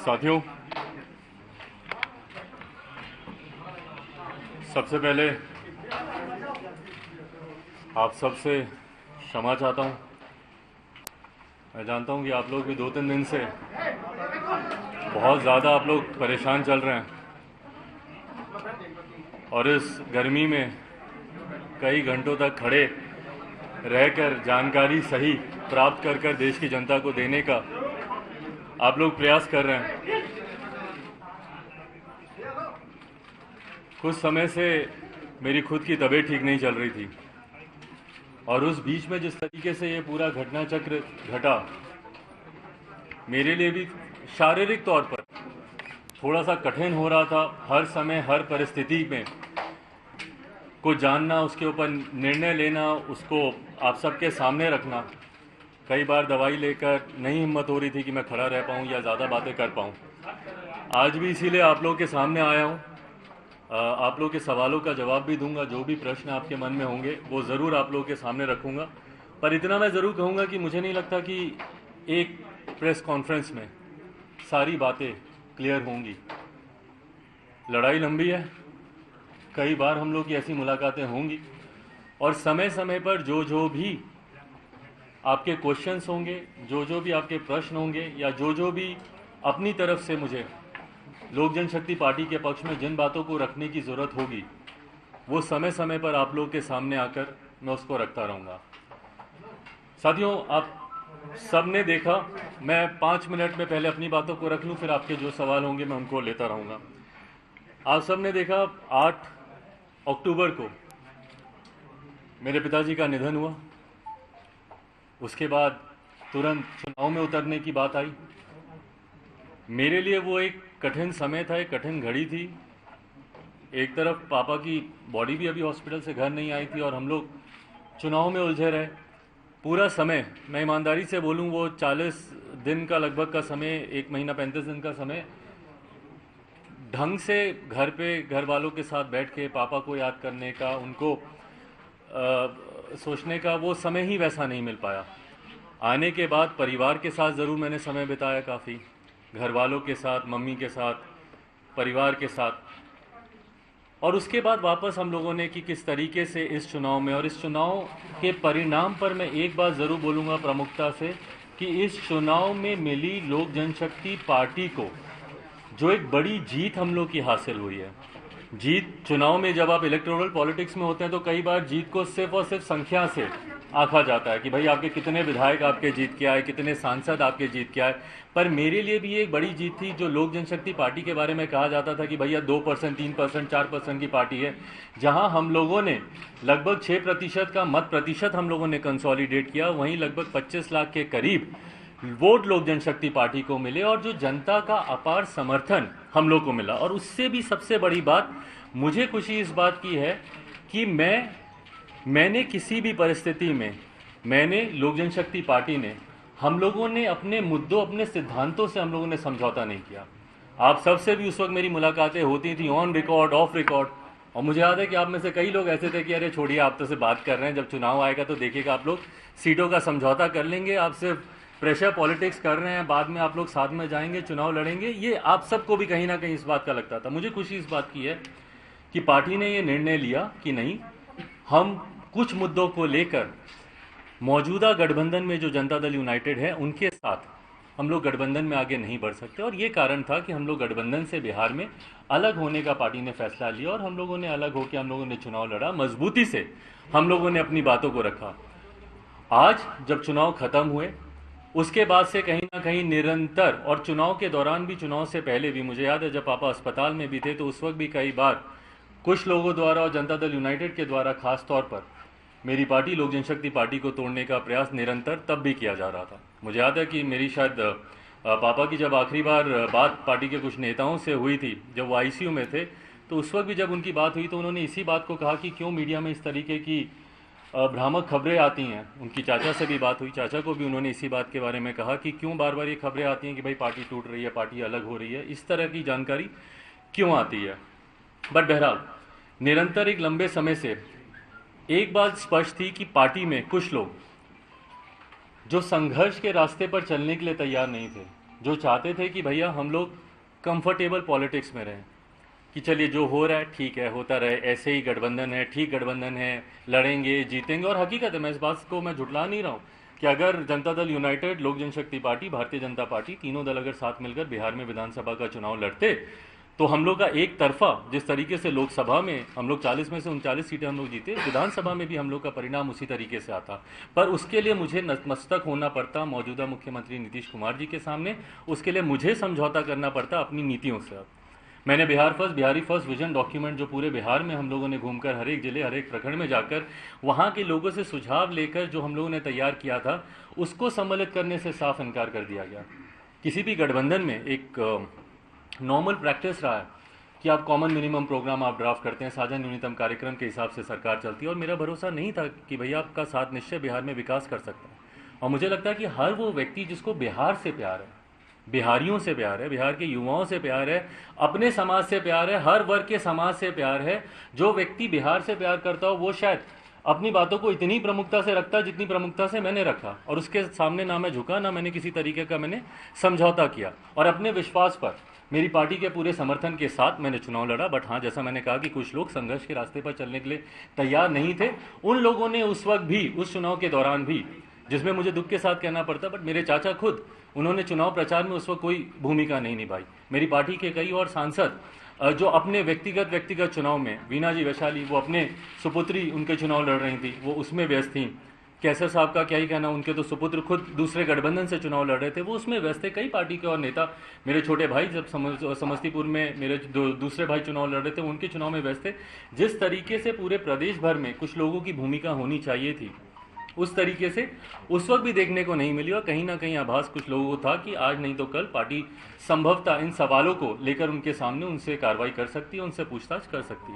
साथियों, सबसे पहले आप सबसे क्षमा चाहता हूं। मैं जानता हूं कि आप लोग भी 2-3 दिन से बहुत ज़्यादा आप लोग परेशान चल रहे हैं और इस गर्मी में कई घंटों तक खड़े रहकर जानकारी सही प्राप्त कर देश की जनता को देने का आप लोग प्रयास कर रहे हैं। कुछ समय से मेरी खुद की तबीयत ठीक नहीं चल रही थी और उस बीच में जिस तरीके से ये पूरा घटना चक्र घटा, मेरे लिए भी शारीरिक तौर पर थोड़ा सा कठिन हो रहा था। हर समय हर परिस्थिति में को जानना, उसके ऊपर निर्णय लेना, उसको आप सबके सामने रखना। कई बार दवाई लेकर नहीं हिम्मत हो रही थी कि मैं खड़ा रह पाऊँ या ज़्यादा बातें कर पाऊँ। आज भी इसीलिए आप लोगों के सामने आया हूँ। आप लोग के सवालों का जवाब भी दूंगा। जो भी प्रश्न आपके मन में होंगे वो ज़रूर आप लोगों के सामने रखूंगा। पर इतना मैं ज़रूर कहूँगा कि मुझे नहीं लगता कि एक प्रेस कॉन्फ्रेंस में सारी बातें क्लियर होंगी। लड़ाई लंबी है, कई बार हम लोग की ऐसी मुलाकातें होंगी और समय समय पर जो भी आपके क्वेश्चंस होंगे, जो भी आपके प्रश्न होंगे या जो भी अपनी तरफ से मुझे लोक जनशक्ति पार्टी के पक्ष में जिन बातों को रखने की ज़रूरत होगी, वो समय समय पर आप लोगों के सामने आकर मैं उसको रखता रहूँगा। साथियों, आप सब ने देखा, मैं 5 मिनट में पहले अपनी बातों को रख लूँ, फिर आपके जो सवाल होंगे मैं उनको लेता रहूँगा। आप सब ने देखा 8 अक्टूबर को मेरे पिताजी का निधन हुआ। उसके बाद तुरंत चुनाव में उतरने की बात आई। मेरे लिए वो एक कठिन समय था, एक कठिन घड़ी थी। एक तरफ पापा की बॉडी भी अभी हॉस्पिटल से घर नहीं आई थी और हम लोग चुनाव में उलझे रहे। पूरा समय, मैं ईमानदारी से बोलूं, वो 40 दिन का लगभग का समय, 1 महीना 35 दिन का समय, ढंग से घर पे घर वालों के साथ बैठ के पापा को याद करने का, उनको सोचने का वो समय ही वैसा नहीं मिल पाया। आने के बाद परिवार के साथ ज़रूर मैंने समय बिताया, काफ़ी घर वालों के साथ, मम्मी के साथ, परिवार के साथ। और उसके बाद वापस हम लोगों ने कि किस तरीके से इस चुनाव में और इस चुनाव के परिणाम पर मैं एक बात ज़रूर बोलूँगा प्रमुखता से कि इस चुनाव में मिली लोक जनशक्ति पार्टी को जो एक बड़ी जीत हम लोग की हासिल हुई है। जीत, चुनाव में जब आप इलेक्टोरल पॉलिटिक्स में होते हैं तो कई बार जीत को सिर्फ और सिर्फ संख्या से आंका जाता है कि भाई आपके कितने विधायक आपके जीत के आए, कितने सांसद आपके जीत के आए। पर मेरे लिए भी एक बड़ी जीत थी जो लोक जनशक्ति पार्टी के बारे में कहा जाता था कि भैया 2%, 3%, 4% की पार्टी है, जहां हम लोगों ने लगभग 6% का मत प्रतिशत हम लोगों ने कंसोलिडेट किया। वहीं लगभग 25 लाख के करीब वोट लोक जनशक्ति पार्टी को मिले और जो जनता का अपार समर्थन हम लोग को मिला। और उससे भी सबसे बड़ी बात मुझे खुशी इस बात की है कि मैंने किसी भी परिस्थिति में, मैंने लोक जनशक्ति पार्टी ने, हम लोगों ने अपने मुद्दों, अपने सिद्धांतों से हम लोगों ने समझौता नहीं किया। आप सबसे भी उस वक्त मेरी मुलाकातें होती थी ऑन रिकॉर्ड, ऑफ रिकॉर्ड, और मुझे याद है कि आप में से कई लोग ऐसे थे कि अरे छोड़िए, आप तो से बात कर रहे हैं, जब चुनाव आएगा तो देखिएगा आप लोग सीटों का समझौता कर लेंगे, आप सिर्फ प्रेशर पॉलिटिक्स कर रहे हैं, बाद में आप लोग साथ में जाएंगे, चुनाव लड़ेंगे। ये आप सबको भी कहीं ना कहीं इस बात का लगता था। मुझे खुशी इस बात की है कि पार्टी ने ये निर्णय लिया कि नहीं, हम कुछ मुद्दों को लेकर मौजूदा गठबंधन में जो जनता दल यूनाइटेड है उनके साथ हम लोग गठबंधन में आगे नहीं बढ़ सकते। और ये कारण था कि हम लोग गठबंधन से बिहार में अलग होने का पार्टी ने फैसला लिया और हम लोगों ने अलग होकर हम लोगों ने चुनाव लड़ा। मजबूती से हम लोगों ने अपनी बातों को रखा। आज जब चुनाव खत्म हुए उसके बाद से कहीं ना कहीं निरंतर, और चुनाव के दौरान भी, चुनाव से पहले भी, मुझे याद है जब पापा अस्पताल में भी थे तो उस वक्त भी कई बार कुछ लोगों द्वारा और जनता दल यूनाइटेड के द्वारा खास तौर पर मेरी पार्टी लोक जनशक्ति पार्टी को तोड़ने का प्रयास निरंतर तब भी किया जा रहा था। मुझे याद है कि मेरी शायद पापा की जब आखिरी बार बात पार्टी के कुछ नेताओं से हुई थी, जब वो आईसीयू में थे, तो उस वक्त भी जब उनकी बात हुई तो उन्होंने इसी बात को कहा कि क्यों मीडिया में इस तरीके की भ्रामक खबरें आती हैं। उनकी चाचा से भी बात हुई, चाचा को भी उन्होंने इसी बात के बारे में कहा कि क्यों बार बार ये खबरें आती हैं कि भाई पार्टी टूट रही है, पार्टी अलग हो रही है, इस तरह की जानकारी क्यों आती है। बट बहरहाल निरंतर एक लंबे समय से एक बात स्पष्ट थी कि पार्टी में कुछ लोग जो संघर्ष के रास्ते पर चलने के लिए तैयार नहीं थे, जो चाहते थे कि भैया हम लोग कंफर्टेबल पॉलिटिक्स में रहें, कि चलिए जो हो रहा है ठीक है, होता रहे, ऐसे ही गठबंधन है, ठीक गठबंधन है, लड़ेंगे जीतेंगे। और हकीकत है, मैं इस बात को मैं झुठला नहीं रहा हूँ कि अगर जनता दल यूनाइटेड, लोक जनशक्ति पार्टी, भारतीय जनता पार्टी, तीनों दल अगर साथ मिलकर बिहार में विधानसभा का चुनाव लड़ते तो हम लोग का एक तरफा, जिस तरीके से लोकसभा में हम लोग 40 में से 39 सीटें हम लोग जीते, विधानसभा में भी हम लोग का परिणाम उसी तरीके से आता। पर उसके लिए मुझे नतमस्तक होना पड़ता मौजूदा मुख्यमंत्री नीतीश कुमार जी के सामने, उसके लिए मुझे समझौता करना पड़ता अपनी नीतियों से। मैंने बिहारी फर्स्ट विजन डॉक्यूमेंट जो पूरे बिहार में हम लोगों ने घूमकर, हर एक जिले, हर एक प्रखंड में जाकर, वहाँ के लोगों से सुझाव लेकर जो हम लोगों ने तैयार किया था, उसको सम्मिलित करने से साफ इनकार कर दिया गया। किसी भी गठबंधन में एक नॉर्मल प्रैक्टिस रहा है कि आप कॉमन मिनिमम प्रोग्राम आप ड्राफ्ट करते हैं, साझा न्यूनतम कार्यक्रम के हिसाब से सरकार चलती है। और मेरा भरोसा नहीं था कि भैया आपका साथ निश्चय बिहार में विकास कर सकता है। और मुझे लगता है कि हर वो व्यक्ति जिसको बिहार से प्यार है, बिहारियों से प्यार है, बिहार के युवाओं से प्यार है, अपने समाज से प्यार है, हर वर्ग के समाज से प्यार है, जो व्यक्ति बिहार से प्यार करता हो वो शायद अपनी बातों को इतनी प्रमुखता से रखता है जितनी प्रमुखता से मैंने रखा। और उसके सामने ना मैं झुका, ना मैंने किसी तरीके का मैंने समझौता किया। और अपने विश्वास पर, मेरी पार्टी के पूरे समर्थन के साथ मैंने चुनाव लड़ा। बट हाँ, जैसा मैंने कहा कि कुछ लोग संघर्ष के रास्ते पर चलने के लिए तैयार नहीं थे। उन लोगों ने उस वक्त भी, उस चुनाव के दौरान भी, जिसमें मुझे दुख के साथ कहना पड़ता, बट मेरे चाचा खुद, उन्होंने चुनाव प्रचार में उस वक्त कोई भूमिका नहीं निभाई। मेरी पार्टी के कई और सांसद जो अपने व्यक्तिगत चुनाव में, वीना जी वैशाली, वो अपने सुपुत्री उनके चुनाव लड़ रही थी, वो उसमें व्यस्त थी। कैसर साहब का क्या ही कहना, उनके तो सुपुत्र खुद दूसरे गठबंधन से चुनाव लड़ रहे थे, वो उसमें व्यस्त थे। कई पार्टी के और नेता, मेरे छोटे भाई जब समस्तीपुर में मेरे दूसरे भाई चुनाव लड़ रहे थे, उनके चुनाव में व्यस्त थे। जिस तरीके से पूरे प्रदेश भर में कुछ लोगों की भूमिका होनी चाहिए थी, उस तरीके से उस वक्त भी देखने को नहीं मिली। और कहीं ना कहीं आभास कुछ लोगों को था कि आज नहीं तो कल पार्टी संभवतः इन सवालों को लेकर उनके सामने उनसे कार्रवाई कर सकती है, उनसे पूछताछ कर सकती है।